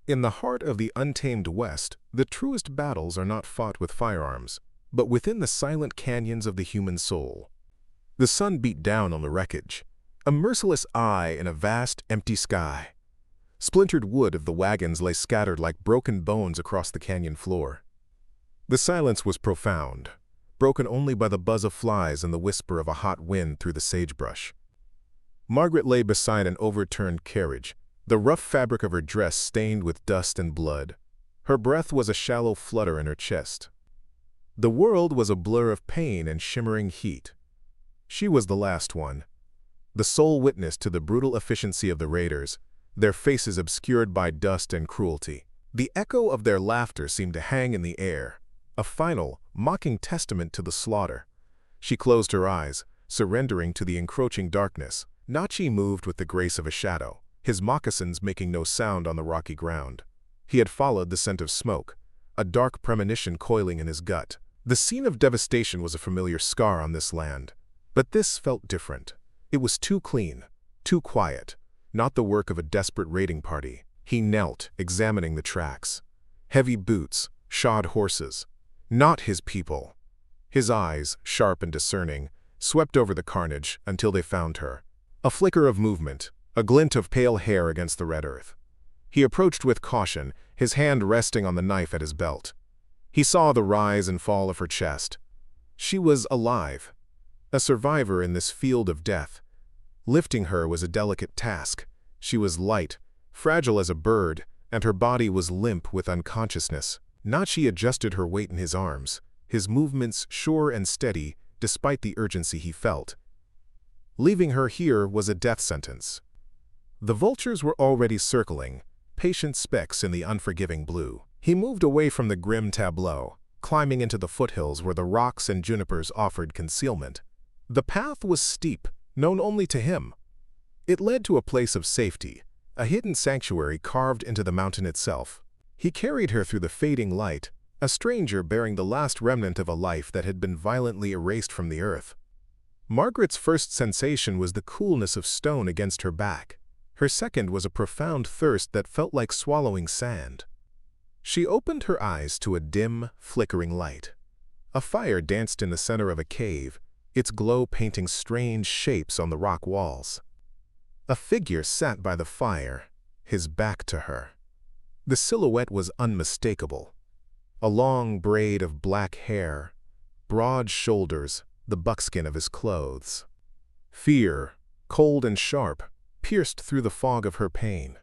In the heart of the untamed West, the truest battles are not fought with firearms, but within the silent canyons of the human soul. The sun beat down on the wreckage, a merciless eye in a vast, empty sky. Splintered wood of the wagons lay scattered like broken bones across the canyon floor. The silence was profound, broken only by the buzz of flies and the whisper of a hot wind through the sagebrush. Margaret lay beside an overturned carriage, the rough fabric of her dress stained with dust and blood. Her breath was a shallow flutter in her chest. The world was a blur of pain and shimmering heat. She was the last one, the sole witness to the brutal efficiency of the raiders, their faces obscured by dust and cruelty. The echo of their laughter seemed to hang in the air, a final, mocking testament to the slaughter. She closed her eyes, surrendering to the encroaching darkness. Nachi moved with the grace of a shadow, his moccasins making no sound on the rocky ground. He had followed the scent of smoke, a dark premonition coiling in his gut. The scene of devastation was a familiar scar on this land, but this felt different. It was too clean, too quiet, not the work of a desperate raiding party. He knelt, examining the tracks. Heavy boots, shod horses. Not his people. His eyes, sharp and discerning, swept over the carnage until they found her. A flicker of movement, a glint of pale hair against the red earth. He approached with caution, his hand resting on the knife at his belt. He saw the rise and fall of her chest. She was alive, a survivor in this field of death. Lifting her was a delicate task. She was light, fragile as a bird, and her body was limp with unconsciousness. Nachi adjusted her weight in his arms, his movements sure and steady despite the urgency he felt. Leaving her here was a death sentence. The vultures were already circling, patient specks in the unforgiving blue. He moved away from the grim tableau, climbing into the foothills where the rocks and junipers offered concealment. The path was steep, known only to him. It led to a place of safety, a hidden sanctuary carved into the mountain itself. He carried her through the fading light, a stranger bearing the last remnant of a life that had been violently erased from the earth. Margaret's first sensation was the coolness of stone against her back. Her second was a profound thirst that felt like swallowing sand. She opened her eyes to a dim, flickering light. A fire danced in the center of a cave, its glow painting strange shapes on the rock walls. A figure sat by the fire, his back to her. The silhouette was unmistakable. A long braid of black hair, broad shoulders, the buckskin of his clothes. Fear, cold and sharp, pierced through the fog of her pain.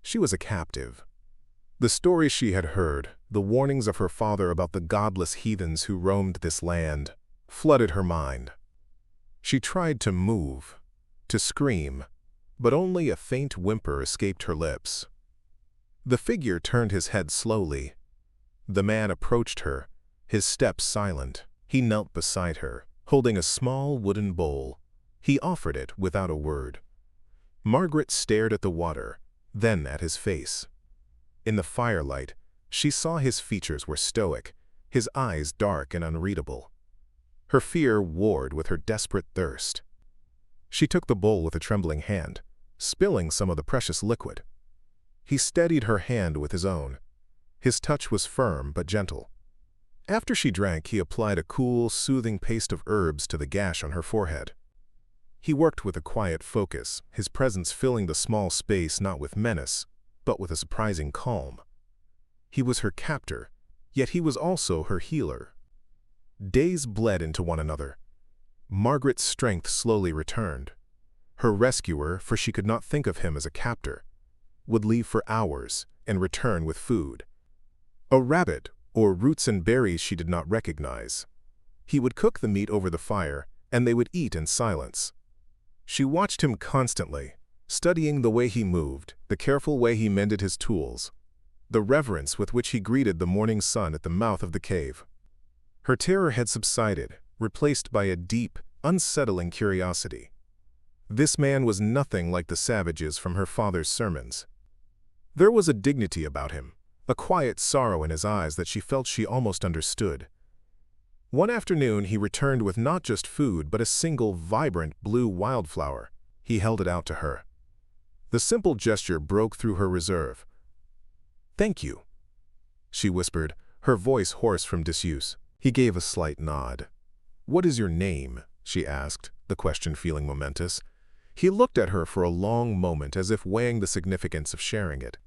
She was a captive. The stories she had heard, the warnings of her father about the godless heathens who roamed this land, flooded her mind. She tried to move, to scream, but only a faint whimper escaped her lips. The figure turned his head slowly. The man approached her, his steps silent. He knelt beside her, holding a small wooden bowl. He offered it without a word. Margaret stared at the water, then at his face. In the firelight, she saw his features were stoic, his eyes dark and unreadable. Her fear warred with her desperate thirst. She took the bowl with a trembling hand, spilling some of the precious liquid. He steadied her hand with his own. His touch was firm but gentle. After she drank, he applied a cool, soothing paste of herbs to the gash on her forehead. He worked with a quiet focus, his presence filling the small space not with menace, but with a surprising calm. He was her captor, yet he was also her healer. Days bled into one another. Margaret's strength slowly returned. Her rescuer, for she could not think of him as a captor, would leave for hours and return with food. A rabbit, or roots and berries she did not recognize. He would cook the meat over the fire, and they would eat in silence. She watched him constantly, studying the way he moved, the careful way he mended his tools, the reverence with which he greeted the morning sun at the mouth of the cave. Her terror had subsided, replaced by a deep, unsettling curiosity. This man was nothing like the savages from her father's sermons. There was a dignity about him, a quiet sorrow in his eyes that she felt she almost understood. One afternoon he returned with not just food but a single vibrant blue wildflower. He held it out to her. The simple gesture broke through her reserve. "Thank you," she whispered, her voice hoarse from disuse. He gave a slight nod. "What is your name?" she asked, the question feeling momentous. He looked at her for a long moment as if weighing the significance of sharing it.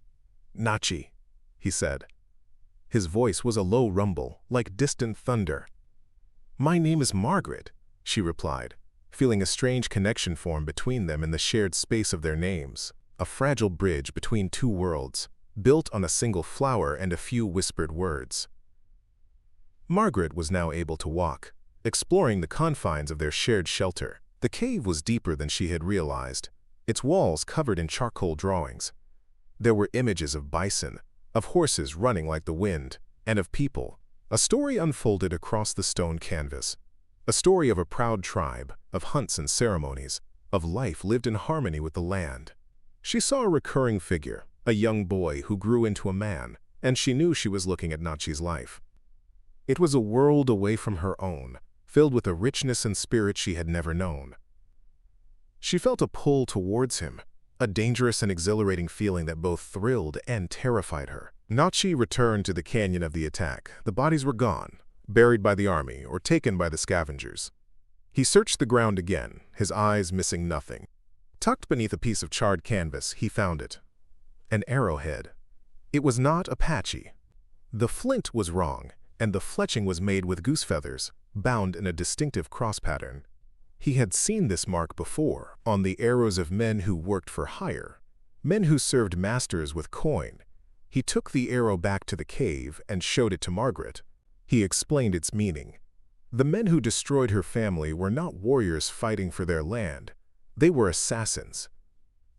"Nachi," he said. His voice was a low rumble, like distant thunder. "My name is Margaret," she replied, feeling a strange connection form between them in the shared space of their names, a fragile bridge between two worlds, built on a single flower and a few whispered words. Margaret was now able to walk, exploring the confines of their shared shelter. The cave was deeper than she had realized, its walls covered in charcoal drawings. There were images of bison, of horses running like the wind, and of people. A story unfolded across the stone canvas. A story of a proud tribe, of hunts and ceremonies, of life lived in harmony with the land. She saw a recurring figure, a young boy who grew into a man, and she knew she was looking at Nachi's life. It was a world away from her own, filled with a richness and spirit she had never known. She felt a pull towards him, a dangerous and exhilarating feeling that both thrilled and terrified her. Nachi returned to the canyon of the attack. The bodies were gone, buried by the army or taken by the scavengers. He searched the ground again, his eyes missing nothing. Tucked beneath a piece of charred canvas, he found it. An arrowhead. It was not Apache. The flint was wrong, and the fletching was made with goose feathers, bound in a distinctive cross pattern. He had seen this mark before, on the arrows of men who worked for hire, men who served masters with coin. He took the arrow back to the cave and showed it to Margaret. He explained its meaning. The men who destroyed her family were not warriors fighting for their land. They were assassins.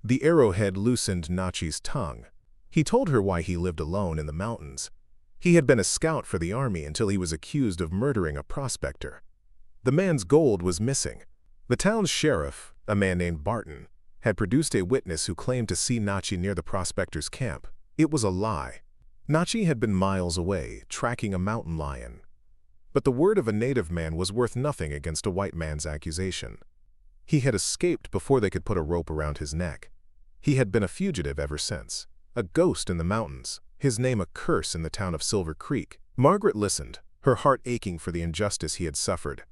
The arrowhead loosened Nachi's tongue. He told her why he lived alone in the mountains. He had been a scout for the army until he was accused of murdering a prospector. The man's gold was missing. The town's sheriff, a man named Barton, had produced a witness who claimed to see Nachi near the prospector's camp. It was a lie. Nachi had been miles away, tracking a mountain lion. But the word of a native man was worth nothing against a white man's accusation. He had escaped before they could put a rope around his neck. He had been a fugitive ever since, a ghost in the mountains, his name a curse in the town of Silver Creek. Margaret listened, her heart aching for the injustice he had suffered.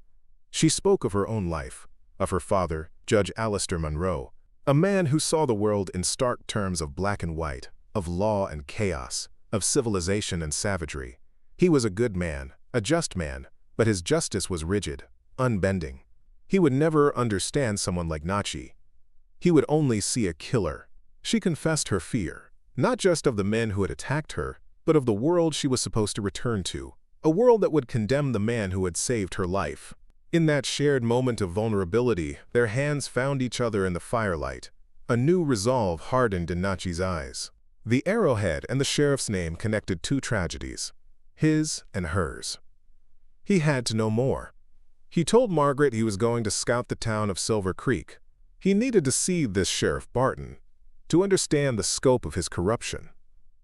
She spoke of her own life, of her father, Judge Alistair Monroe, a man who saw the world in stark terms of black and white, of law and chaos, of civilization and savagery. He was a good man, a just man, but his justice was rigid, unbending. He would never understand someone like Nachi. He would only see a killer. She confessed her fear, not just of the men who had attacked her, but of the world she was supposed to return to, a world that would condemn the man who had saved her life. In that shared moment of vulnerability, their hands found each other in the firelight. A new resolve hardened in Nachi's eyes. The arrowhead and the sheriff's name connected two tragedies, his and hers. He had to know more. He told Margaret he was going to scout the town of Silver Creek. He needed to see this Sheriff Barton, to understand the scope of his corruption.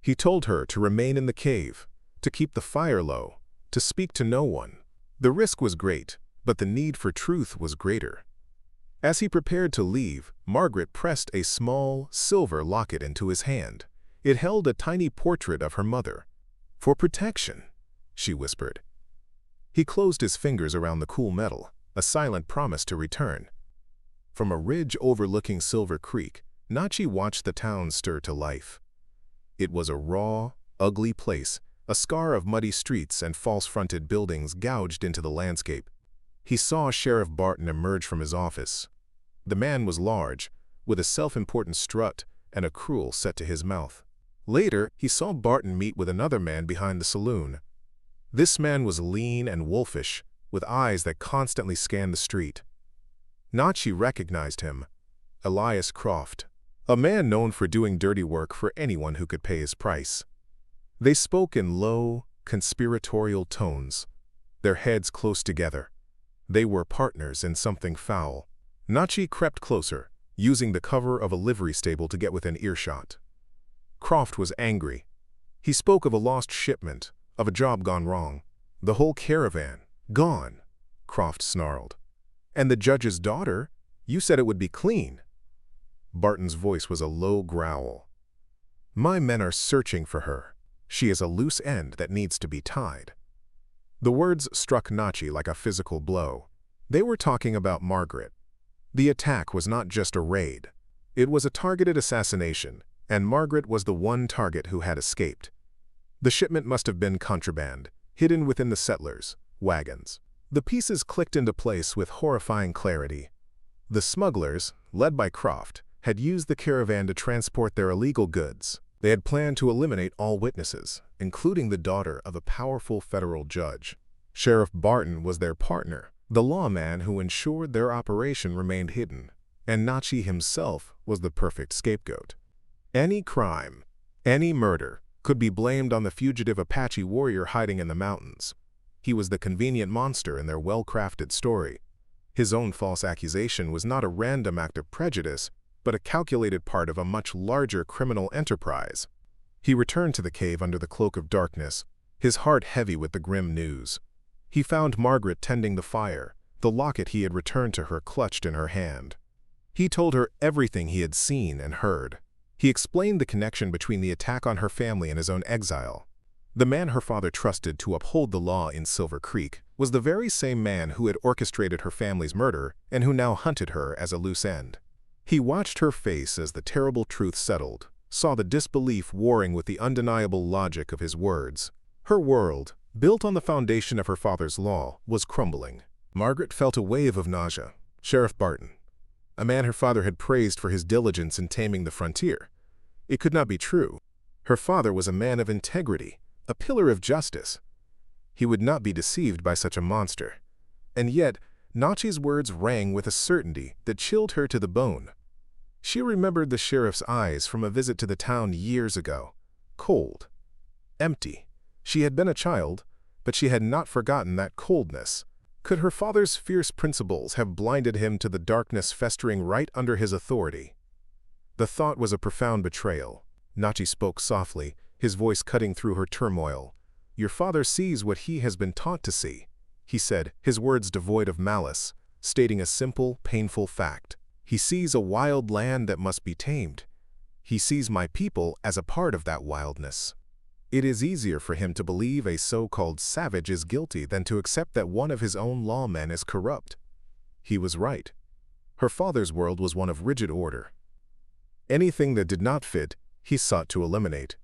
He told her to remain in the cave, to keep the fire low, to speak to no one. The risk was great, but the need for truth was greater. As he prepared to leave, Margaret pressed a small, silver locket into his hand. It held a tiny portrait of her mother. "For protection," she whispered. He closed his fingers around the cool metal, a silent promise to return. From a ridge overlooking Silver Creek, Nachi watched the town stir to life. It was a raw, ugly place, a scar of muddy streets and false-fronted buildings gouged into the landscape. He saw Sheriff Barton emerge from his office. The man was large, with a self-important strut and a cruel set to his mouth. Later, he saw Barton meet with another man behind the saloon. This man was lean and wolfish, with eyes that constantly scanned the street. Nachi recognized him, Elias Croft, a man known for doing dirty work for anyone who could pay his price. They spoke in low, conspiratorial tones, their heads close together. They were partners in something foul. Nachi crept closer, using the cover of a livery stable to get within earshot. Croft was angry. He spoke of a lost shipment, of a job gone wrong. "The whole caravan, gone," Croft snarled. "And the judge's daughter? You said it would be clean." Barton's voice was a low growl. "My men are searching for her. She is a loose end that needs to be tied. The words struck Nachi like a physical blow. They were talking about Margaret. The attack was not just a raid. It was a targeted assassination, and Margaret was the one target who had escaped. The shipment must have been contraband, hidden within the settlers' wagons. The pieces clicked into place with horrifying clarity. The smugglers, led by Croft, had used the caravan to transport their illegal goods. They had planned to eliminate all witnesses, including the daughter of a powerful federal judge. Sheriff Barton was their partner, the lawman who ensured their operation remained hidden, and Nachi himself was the perfect scapegoat. Any crime, any murder, could be blamed on the fugitive Apache warrior hiding in the mountains. He was the convenient monster in their well-crafted story. His own false accusation was not a random act of prejudice, but a calculated part of a much larger criminal enterprise. He returned to the cave under the cloak of darkness, his heart heavy with the grim news. He found Margaret tending the fire, the locket he had returned to her clutched in her hand. He told her everything he had seen and heard. He explained the connection between the attack on her family and his own exile. The man her father trusted to uphold the law in Silver Creek was the very same man who had orchestrated her family's murder and who now hunted her as a loose end. He watched her face as the terrible truth settled, saw the disbelief warring with the undeniable logic of his words. Her world, built on the foundation of her father's law, was crumbling. Margaret felt a wave of nausea. Sheriff Barton, a man her father had praised for his diligence in taming the frontier. It could not be true. Her father was a man of integrity, a pillar of justice. He would not be deceived by such a monster. And yet, Nachi's words rang with a certainty that chilled her to the bone. She remembered the sheriff's eyes from a visit to the town years ago. Cold. Empty. She had been a child, but she had not forgotten that coldness. Could her father's fierce principles have blinded him to the darkness festering right under his authority? The thought was a profound betrayal. Nachi spoke softly, his voice cutting through her turmoil. "Your father sees what he has been taught to see," he said, his words devoid of malice, stating a simple, painful fact. "He sees a wild land that must be tamed. He sees my people as a part of that wildness. It is easier for him to believe a so-called savage is guilty than to accept that one of his own lawmen is corrupt." He was right. Her father's world was one of rigid order. Anything that did not fit, he sought to eliminate.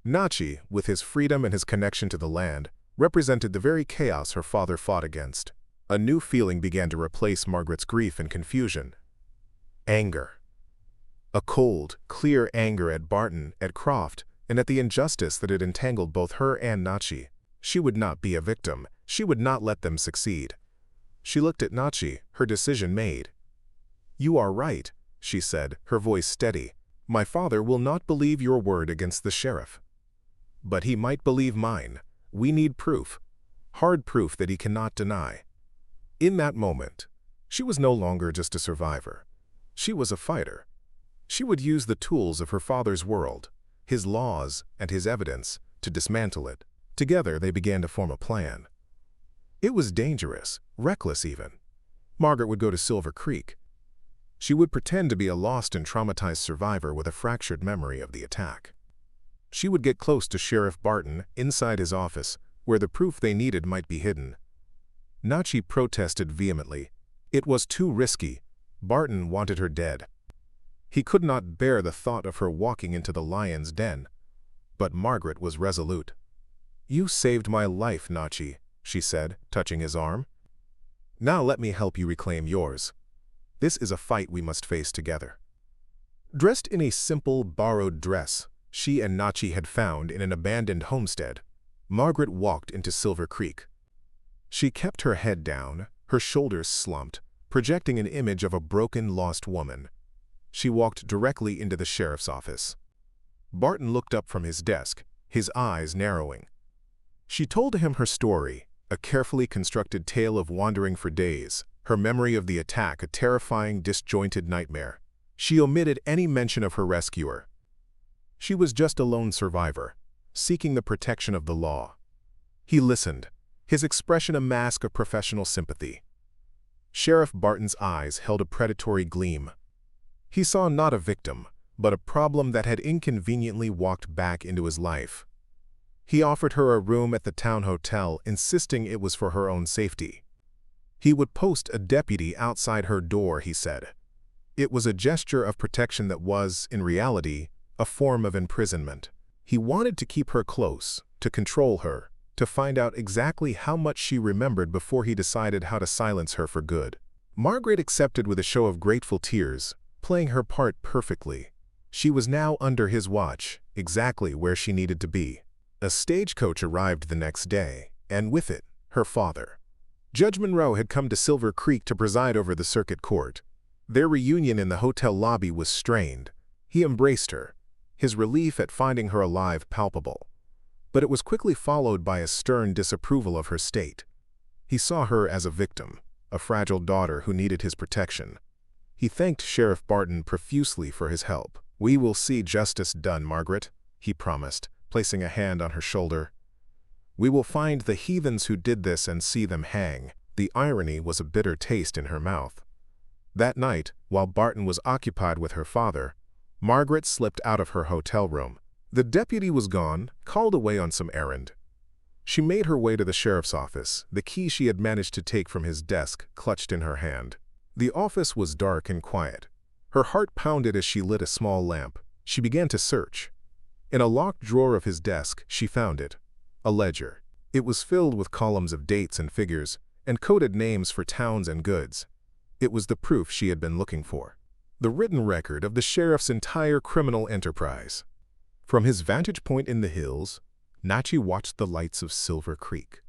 Nachi, with his freedom and his connection to the land, represented the very chaos her father fought against. A new feeling began to replace Margaret's grief and confusion. Anger. A cold, clear anger at Barton, at Croft, and at the injustice that had entangled both her and Nachi. She would not be a victim. She would not let them succeed. She looked at Nachi, her decision made. "You are right," she said, her voice steady. "My father will not believe your word against the sheriff. But he might believe mine. We need proof. Hard proof that he cannot deny." In that moment, she was no longer just a survivor. She was a fighter. She would use the tools of her father's world, his laws and his evidence, to dismantle it. Together they began to form a plan. It was dangerous, reckless even. Margaret would go to Silver Creek. She would pretend to be a lost and traumatized survivor with a fractured memory of the attack. She would get close to Sheriff Barton inside his office, where the proof they needed might be hidden. Nachi protested vehemently. It was too risky. Barton wanted her dead. He could not bear the thought of her walking into the lion's den. But Margaret was resolute. "You saved my life, Nachi," she said, touching his arm. "Now let me help you reclaim yours. This is a fight we must face together." Dressed in a simple, borrowed dress she and Nachi had found in an abandoned homestead, Margaret walked into Silver Creek. She kept her head down, her shoulders slumped, projecting an image of a broken, lost woman. She walked directly into the sheriff's office. Barton looked up from his desk, his eyes narrowing. She told him her story, a carefully constructed tale of wandering for days, her memory of the attack a terrifying, disjointed nightmare. She omitted any mention of her rescuer. She was just a lone survivor, seeking the protection of the law. He listened, his expression a mask of professional sympathy. Sheriff Barton's eyes held a predatory gleam. He saw not a victim, but a problem that had inconveniently walked back into his life. He offered her a room at the town hotel, insisting it was for her own safety. He would post a deputy outside her door, he said. It was a gesture of protection that was, in reality, a form of imprisonment. He wanted to keep her close, to control her, to find out exactly how much she remembered before he decided how to silence her for good. Margaret accepted with a show of grateful tears, playing her part perfectly. She was now under his watch, exactly where she needed to be. A stagecoach arrived the next day, and with it, her father. Judge Monroe had come to Silver Creek to preside over the circuit court. Their reunion in the hotel lobby was strained. He embraced her, his relief at finding her alive palpable. But it was quickly followed by a stern disapproval of her state. He saw her as a victim, a fragile daughter who needed his protection. He thanked Sheriff Barton profusely for his help. "We will see justice done, Margaret," he promised, placing a hand on her shoulder. "We will find the heathens who did this and see them hang." The irony was a bitter taste in her mouth. That night, while Barton was occupied with her father, Margaret slipped out of her hotel room. The deputy was gone, called away on some errand. She made her way to the sheriff's office, the key she had managed to take from his desk clutched in her hand. The office was dark and quiet. Her heart pounded as she lit a small lamp. She began to search. In a locked drawer of his desk, she found it. A ledger. It was filled with columns of dates and figures, and coded names for towns and goods. It was the proof she had been looking for. The written record of the sheriff's entire criminal enterprise. From his vantage point in the hills, Nachi watched the lights of Silver Creek.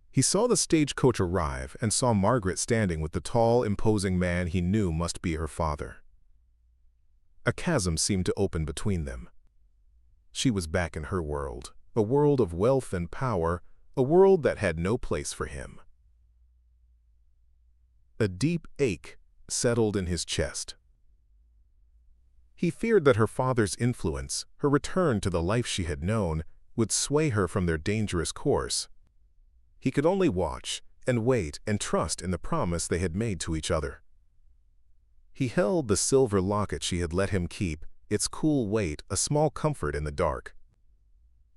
He saw the stagecoach arrive and saw Margaret standing with the tall, imposing man he knew must be her father. A chasm seemed to open between them. She was back in her world, a world of wealth and power, a world that had no place for him. A deep ache settled in his chest. He feared that her father's influence, her return to the life she had known, would sway her from their dangerous course. He could only watch and wait and trust in the promise they had made to each other. He held the silver locket she had let him keep, its cool weight a small comfort in the dark.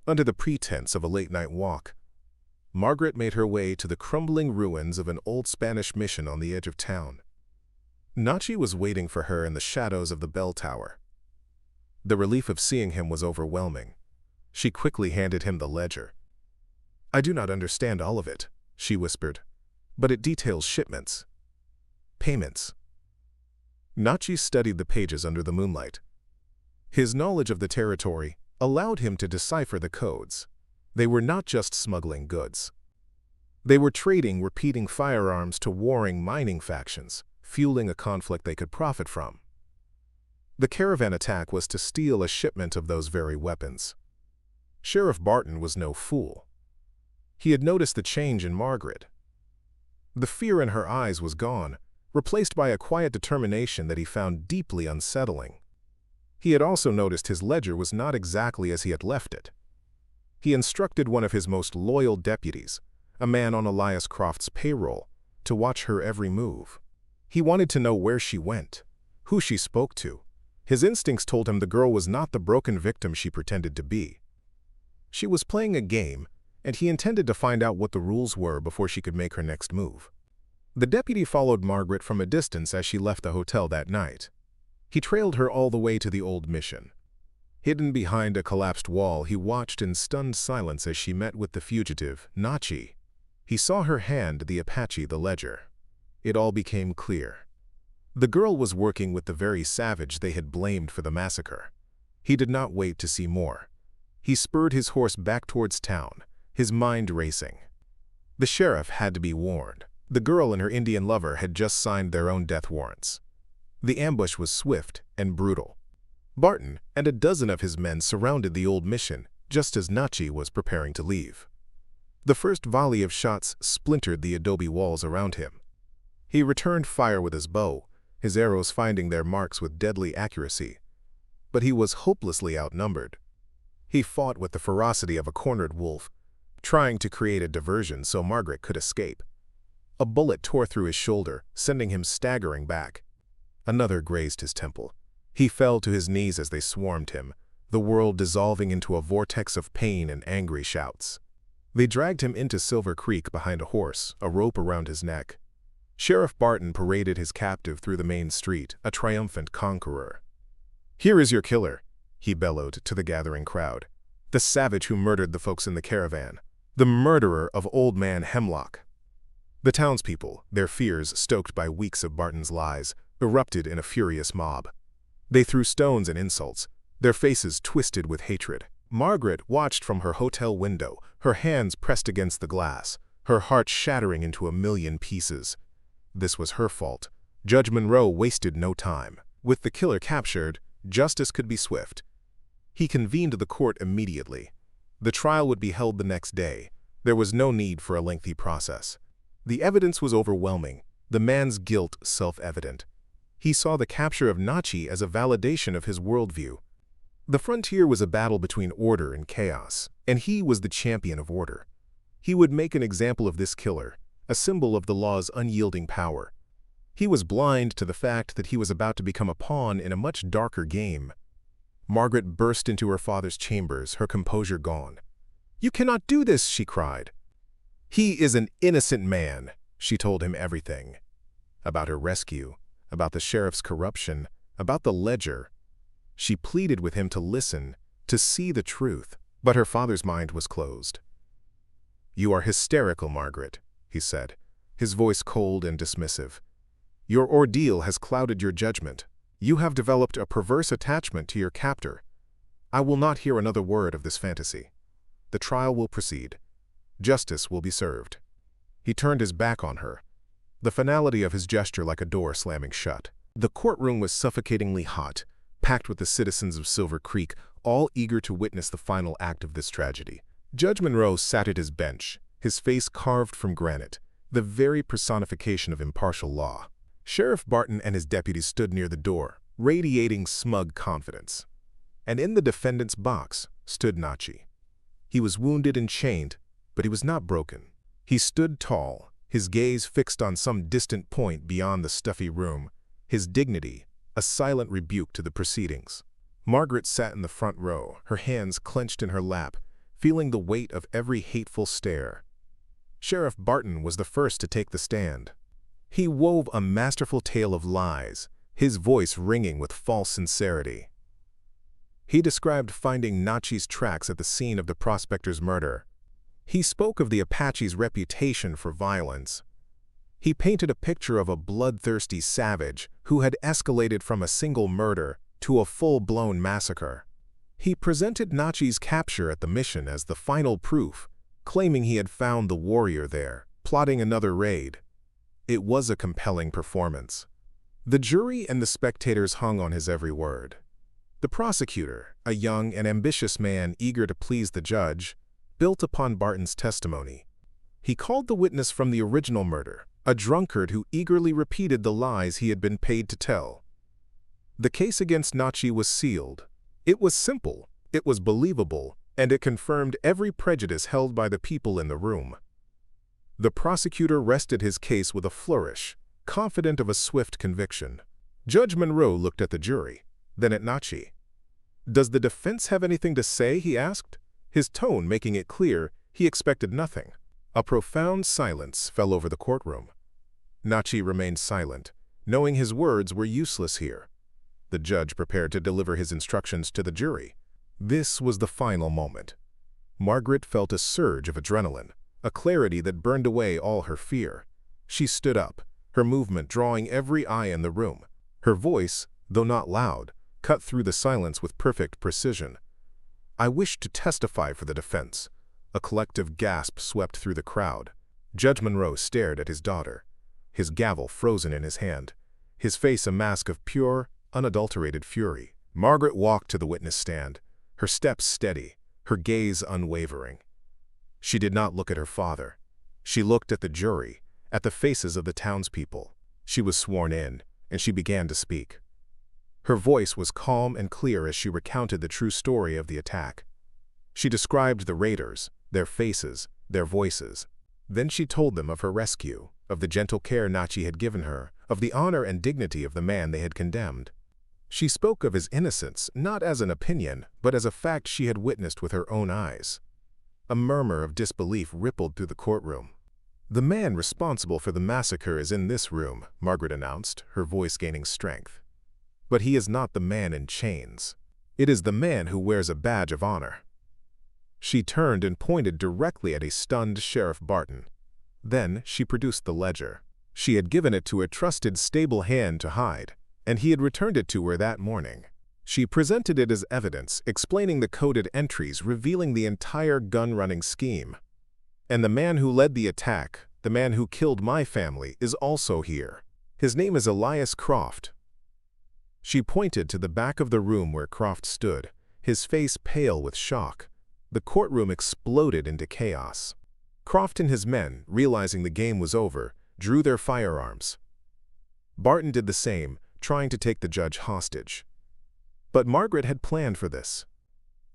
Under the pretense of a late-night walk, Margaret made her way to the crumbling ruins of an old Spanish mission on the edge of town. Nachi was waiting for her in the shadows of the bell tower. The relief of seeing him was overwhelming. She quickly handed him the ledger. "I do not understand all of it," she whispered, "but it details shipments, payments." Nachi studied the pages under the moonlight. His knowledge of the territory allowed him to decipher the codes. They were not just smuggling goods. They were trading repeating firearms to warring mining factions, fueling a conflict they could profit from. The Caravan attack was to steal a shipment of those very weapons. Sheriff Barton was no fool. He had noticed the change in Margaret. The fear in her eyes was gone, replaced by a quiet determination that he found deeply unsettling. He had also noticed his ledger was not exactly as he had left it. He instructed one of his most loyal deputies, a man on Elias Croft's payroll, to watch her every move. He wanted to know where she went, who she spoke to. His instincts told him the girl was not the broken victim she pretended to be. She was playing a game, and he intended to find out what the rules were before she could make her next move. The deputy followed Margaret from a distance as she left the hotel that night. He trailed her all the way to the old mission. Hidden behind a collapsed wall, he watched in stunned silence as she met with the fugitive, Nachi. He saw her hand the Apache the ledger. It all became clear. The girl was working with the very savage they had blamed for the massacre. He did not wait to see more. He spurred his horse back towards town, his mind racing. The sheriff had to be warned. The girl and her Indian lover had just signed their own death warrants. The ambush was swift and brutal. Barton and a dozen of his men surrounded the old mission just as Nachi was preparing to leave. The first volley of shots splintered the adobe walls around him. He returned fire with his bow, his arrows finding their marks with deadly accuracy. But he was hopelessly outnumbered. He fought with the ferocity of a cornered wolf, trying to create a diversion so Margaret could escape. A bullet tore through his shoulder, sending him staggering back. Another grazed his temple. He fell to his knees as they swarmed him, the world dissolving into a vortex of pain and angry shouts. They dragged him into Silver Creek behind a horse, a rope around his neck. Sheriff Barton paraded his captive through the main street, a triumphant conqueror. "Here is your killer," he bellowed to the gathering crowd. "The savage who murdered the folks in the caravan. The murderer of Old Man Hemlock." The townspeople, their fears stoked by weeks of Barton's lies, erupted in a furious mob. They threw stones and insults, their faces twisted with hatred. Margaret watched from her hotel window, her hands pressed against the glass, her heart shattering into a million pieces. This was her fault. Judge Monroe wasted no time. With the killer captured, justice could be swift. He convened the court immediately. The trial would be held the next day. There was no need for a lengthy process. The evidence was overwhelming, the man's guilt self-evident. He saw the capture of Nachi as a validation of his worldview. The frontier was a battle between order and chaos, and he was the champion of order. He would make an example of this killer, a symbol of the law's unyielding power. He was blind to the fact that he was about to become a pawn in a much darker game. Margaret burst into her father's chambers, her composure gone. "You cannot do this," she cried. "He is an innocent man." She told him everything. About her rescue, about the sheriff's corruption, about the ledger. She pleaded with him to listen, to see the truth, but her father's mind was closed. "You are hysterical, Margaret," he said, his voice cold and dismissive. "Your ordeal has clouded your judgment. You have developed a perverse attachment to your captor. I will not hear another word of this fantasy. The trial will proceed. Justice will be served." He turned his back on her, the finality of his gesture like a door slamming shut. The courtroom was suffocatingly hot, packed with the citizens of Silver Creek, all eager to witness the final act of this tragedy. Judge Monroe sat at his bench, his face carved from granite, the very personification of impartial law. Sheriff Barton and his deputies stood near the door, radiating smug confidence. And in the defendant's box stood Nachi. He was wounded and chained, but he was not broken. He stood tall, his gaze fixed on some distant point beyond the stuffy room, his dignity a silent rebuke to the proceedings. Margaret sat in the front row, her hands clenched in her lap, feeling the weight of every hateful stare. Sheriff Barton was the first to take the stand. He wove a masterful tale of lies, his voice ringing with false sincerity. He described finding Nachi's tracks at the scene of the prospector's murder. He spoke of the Apache's reputation for violence. He painted a picture of a bloodthirsty savage who had escalated from a single murder to a full-blown massacre. He presented Nachi's capture at the mission as the final proof, claiming he had found the warrior there, plotting another raid. It was a compelling performance. The jury and the spectators hung on his every word. The prosecutor, a young and ambitious man eager to please the judge, built upon Barton's testimony. He called the witness from the original murder, a drunkard who eagerly repeated the lies he had been paid to tell. The case against Nachi was sealed. It was simple, it was believable, and it confirmed every prejudice held by the people in the room. The prosecutor rested his case with a flourish, confident of a swift conviction. Judge Monroe looked at the jury, then at Nachi. "Does the defense have anything to say?" he asked, his tone making it clear he expected nothing. A profound silence fell over the courtroom. Nachi remained silent, knowing his words were useless here. The judge prepared to deliver his instructions to the jury. This was the final moment. Margaret felt a surge of adrenaline, a clarity that burned away all her fear. She stood up, her movement drawing every eye in the room. Her voice, though not loud, cut through the silence with perfect precision. "I wish to testify for the defense." A collective gasp swept through the crowd. Judge Monroe stared at his daughter, his gavel frozen in his hand, his face a mask of pure, unadulterated fury. Margaret walked to the witness stand, her steps steady, her gaze unwavering. She did not look at her father. She looked at the jury, at the faces of the townspeople. She was sworn in, and she began to speak. Her voice was calm and clear as she recounted the true story of the attack. She described the raiders, their faces, their voices. Then she told them of her rescue, of the gentle care Nachi had given her, of the honor and dignity of the man they had condemned. She spoke of his innocence not as an opinion, but as a fact she had witnessed with her own eyes. A murmur of disbelief rippled through the courtroom. "The man responsible for the massacre is in this room," Margaret announced, her voice gaining strength. "But he is not the man in chains. It is the man who wears a badge of honor." She turned and pointed directly at a stunned Sheriff Barton. Then she produced the ledger. She had given it to a trusted, stable hand to hide, and he had returned it to her that morning. She presented it as evidence, explaining the coded entries revealing the entire gun-running scheme. "And the man who led the attack, the man who killed my family, is also here. His name is Elias Croft." She pointed to the back of the room where Croft stood, his face pale with shock. The courtroom exploded into chaos. Croft and his men, realizing the game was over, drew their firearms. Barton did the same, trying to take the judge hostage. But Margaret had planned for this.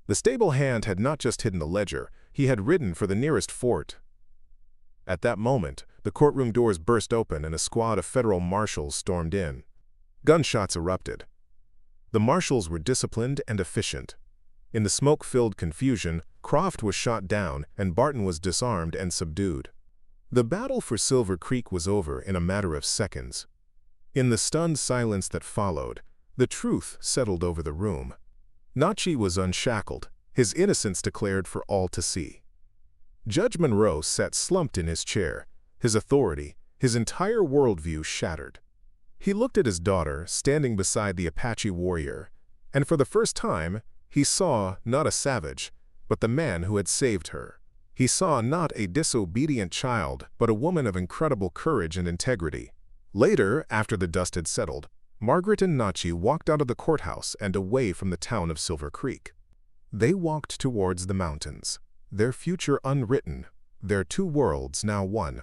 The stable hand had not just hidden the ledger, he had ridden for the nearest fort. At that moment, the courtroom doors burst open and a squad of federal marshals stormed in. Gunshots erupted. The marshals were disciplined and efficient. In the smoke-filled confusion, Croft was shot down and Barton was disarmed and subdued. The battle for Silver Creek was over in a matter of seconds. In the stunned silence that followed, the truth settled over the room. Nachi was unshackled, his innocence declared for all to see. Judge Monroe sat slumped in his chair, his authority, his entire worldview shattered. He looked at his daughter standing beside the Apache warrior, and for the first time, he saw not a savage, but the man who had saved her. He saw not a disobedient child, but a woman of incredible courage and integrity. Later, after the dust had settled, Margaret and Nachi walked out of the courthouse and away from the town of Silver Creek. They walked towards the mountains, their future unwritten, their two worlds now one.